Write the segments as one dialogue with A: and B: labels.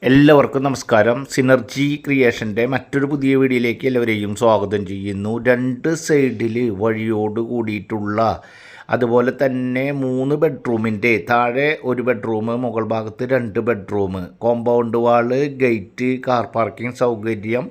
A: എല്ലാവർക്കും നമസ്കാരം. സിനർജി ക്രിയേഷൻ്റെ മറ്റൊരു പുതിയ വീഡിയോയിലേക്ക് എല്ലാവരെയും സ്വാഗതം ചെയ്യുന്നു. രണ്ട് സൈഡിൽ വഴിയോട് കൂടിയിട്ടുള്ള, അതുപോലെ തന്നെ 3 ബെഡ്റൂമിൻ്റെ താഴെ 1 ബെഡ്റൂം, മുകൾ ഭാഗത്ത് 2 ബെഡ്റൂം, കോമ്പൗണ്ട് വാള്, ഗേറ്റ്, കാർ പാർക്കിംഗ് സൗകര്യം,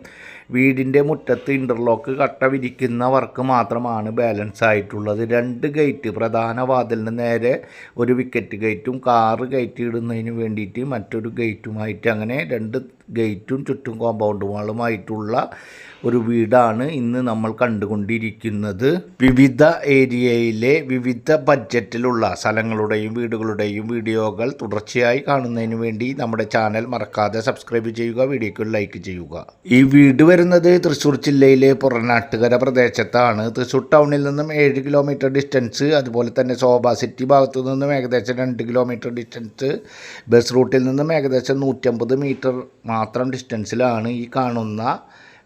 A: വീടിൻ്റെ മുറ്റത്ത് ഇൻ്റർലോക്ക് കട്ട വിരിക്കുന്ന വർക്ക് മാത്രമാണ് ബാലൻസ് ആയിട്ടുള്ളത്. 2 ഗേറ്റ്, പ്രധാന വാതിലിന് നേരെ ഒരു വിക്കറ്റ് ഗേറ്റും കാറ് ഗേറ്റ് ഇടുന്നതിന് വേണ്ടിയിട്ട് മറ്റൊരു ഗേറ്റുമായിട്ട്, അങ്ങനെ 2 ഗേറ്റും ചുറ്റും കോമ്പൗണ്ട് വാളുമായിട്ടുള്ള ഒരു വീടാണ് ഇന്ന് നമ്മൾ കണ്ടുകൊണ്ടിരിക്കുന്നത്. വിവിധ ഏരിയയിലെ വിവിധ ബഡ്ജറ്റിലുള്ള സ്ഥലങ്ങളുടെയും വീടുകളുടെയും വീഡിയോകൾ തുടർച്ചയായി കാണുന്നതിന് വേണ്ടി നമ്മുടെ ചാനൽ മറക്കാതെ സബ്സ്ക്രൈബ് ചെയ്യുക, വീഡിയോക്ക് ലൈക്ക് ചെയ്യുക. ഈ വീട് വരുന്നത് തൃശ്ശൂർ ജില്ലയിലെ പുറനാട്ടുകര പ്രദേശത്താണ്. തൃശ്ശൂർ ടൗണിൽ നിന്നും 7 കിലോമീറ്റർ ഡിസ്റ്റൻസ്, അതുപോലെ തന്നെ ശോഭ സിറ്റി ഭാഗത്തു നിന്നും ഏകദേശം 2 കിലോമീറ്റർ ഡിസ്റ്റൻസ്, ബസ് റൂട്ടിൽ നിന്നും ഏകദേശം 150 മീറ്റർ മാത്രം ഡിസ്റ്റൻസിലാണ് ഈ കാണുന്ന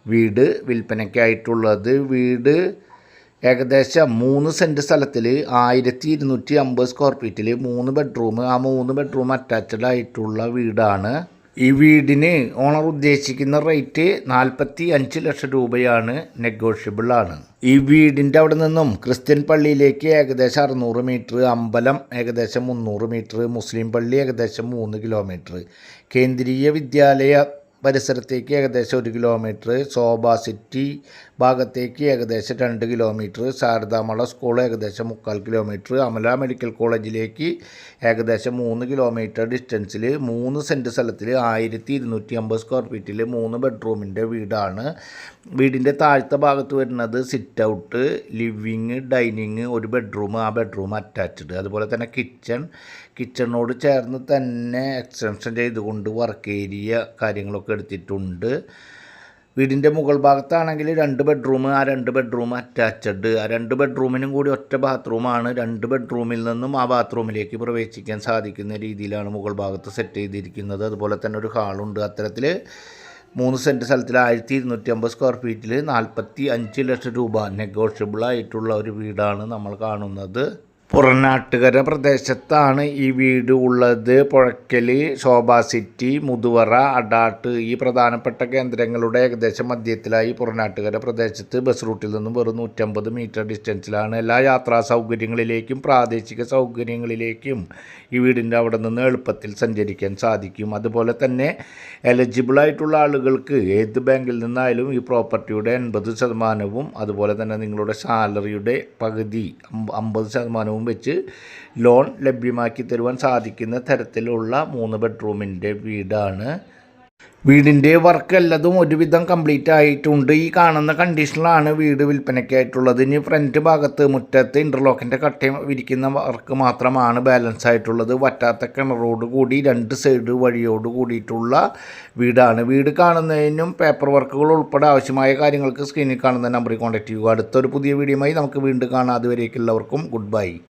A: വീട് വിൽപ്പനയ്ക്കായിട്ടുള്ളത്. വീട് ഏകദേശം 3 സെൻറ്റ് സ്ഥലത്തിൽ 1250 സ്ക്വയർ ഫീറ്റിൽ 3 ബെഡ്റൂം, ആ 3 ബെഡ്റൂം അറ്റാച്ച്ഡ് ആയിട്ടുള്ള വീടാണ്. ഈ വീടിന് ഓണർ ഉദ്ദേശിക്കുന്ന റേറ്റ് 45 ലക്ഷം രൂപയാണ്, നെഗോഷ്യബിൾ ആണ്. ഈ വീടിൻ്റെ അവിടെ നിന്നും ക്രിസ്ത്യൻ പള്ളിയിലേക്ക് ഏകദേശം 600 മീറ്റർ, അമ്പലം ഏകദേശം 300 മീറ്റർ, മുസ്ലിം പള്ളി ഏകദേശം 3 കിലോമീറ്റർ, കേന്ദ്രീയ വിദ്യാലയ പരിസരത്തേക്ക് ഏകദേശം 1 കിലോമീറ്റർ, ശോഭ സിറ്റി ഭാഗത്തേക്ക് ഏകദേശം 2 കിലോമീറ്റർ, ശാരദാമള സ്കൂൾ ഏകദേശം 3/4 കിലോമീറ്റർ, അമല മെഡിക്കൽ കോളേജിലേക്ക് ഏകദേശം 3 കിലോമീറ്റർ ഡിസ്റ്റൻസിൽ 3 സെൻറ്റ് സ്ഥലത്തിൽ 1250 സ്ക്വയർ ഫീറ്റിൽ 3 ബെഡ്റൂമിൻ്റെ വീടാണ്. വീടിൻ്റെ താഴത്തെ ഭാഗത്ത് വരുന്നത് sit out, living, dining, 1 bedroom, ആ ബെഡ്റൂം അറ്റാച്ച്ഡ്, അതുപോലെ തന്നെ കിച്ചണിനോട് ചേർന്ന് തന്നെ എക്സ്റ്റൻഷൻ ചെയ്തുകൊണ്ട് വർക്ക് ഏരിയ കാര്യങ്ങളൊക്കെ എടുത്തിട്ടുണ്ട്. വീടിൻ്റെ മുകൾ ഭാഗത്താണെങ്കിൽ 2 ബെഡ്റൂം, ആ 2 ബെഡ്റൂം അറ്റാച്ച്ഡ്, ആ 2 ബെഡ്റൂമിനും കൂടി ഒറ്റ ബാത്റൂമാണ്. 2 ബെഡ്റൂമിൽ നിന്നും ആ ബാത്റൂമിലേക്ക് പ്രവേശിക്കാൻ സാധിക്കുന്ന രീതിയിലാണ് മുകൾ ഭാഗത്ത് സെറ്റ് ചെയ്തിരിക്കുന്നത്. അതുപോലെ തന്നെ ഒരു ഹാളുണ്ട്. അത്തരത്തിൽ 3 സെൻറ്റ് സ്ഥലത്തിൽ 1250 സ്ക്വയർ ഫീറ്റിൽ 45 ലക്ഷം രൂപ നെഗോഷ്യബിൾ ആയിട്ടുള്ള ഒരു വീടാണ് നമ്മൾ കാണുന്നത്. പുറനാട്ടുകര പ്രദേശത്താണ് ഈ വീട് ഉള്ളത്. പുഴയ്ക്കൽ, ശോഭ സിറ്റി, മുതുവറ, അടാട്ട് ഈ പ്രധാനപ്പെട്ട കേന്ദ്രങ്ങളുടെ ഏകദേശം മധ്യത്തിലായി പുറനാട്ടുകര പ്രദേശത്ത് ബസ് റൂട്ടിൽ നിന്നും വെറും 150 മീറ്റർ ഡിസ്റ്റൻസിലാണ്. എല്ലാ യാത്രാ സൗകര്യങ്ങളിലേക്കും പ്രാദേശിക സൗകര്യങ്ങളിലേക്കും ഈ വീടിൻ്റെ അവിടെ നിന്ന് എളുപ്പത്തിൽ സഞ്ചരിക്കാൻ സാധിക്കും. അതുപോലെ തന്നെ എലിജിബിളായിട്ടുള്ള ആളുകൾക്ക് ഏത് ബാങ്കിൽ നിന്നായാലും ഈ പ്രോപ്പർട്ടിയുടെ 80%, അതുപോലെ തന്നെ നിങ്ങളുടെ സാലറിയുടെ പകുതി 50% വെച്ച് ലോൺ ലഭ്യമാക്കി തരുവാൻ സാധിക്കുന്ന തരത്തിലുള്ള 3 ബെഡ്റൂമിൻ്റെ വീടാണ്. വീടിൻ്റെ വർക്ക് എല്ലാതും ഒരുവിധം കംപ്ലീറ്റ് ആയിട്ടുണ്ട്. ഈ കാണുന്ന കണ്ടീഷനിലാണ് വീട് വിൽപ്പനയ്ക്കായിട്ടുള്ളത്. ഇനി ഫ്രണ്ട് ഭാഗത്ത് മുറ്റത്ത് ഇൻ്റർലോക്കിൻ്റെ കട്ടയും വിരിക്കുന്ന വർക്ക് മാത്രമാണ് ബാലൻസ് ആയിട്ടുള്ളത്. വറ്റാത്ത കിണറോട് കൂടി 2 സൈഡ് വഴിയോട് കൂടിയിട്ടുള്ള വീടാണ്. വീട് കാണുന്നതിനും പേപ്പർ വർക്കുകൾ ഉൾപ്പെടെ ആവശ്യമായ കാര്യങ്ങൾക്ക് സ്ക്രീനിൽ കാണുന്ന നമ്പറിൽ കോൺടാക്റ്റ് ചെയ്യുക. അടുത്തൊരു പുതിയ വീഡിയോയുമായി നമുക്ക് വീണ്ടും കാണാം. അതുവരേക്കുള്ളവർക്കും ഗുഡ് ബൈ.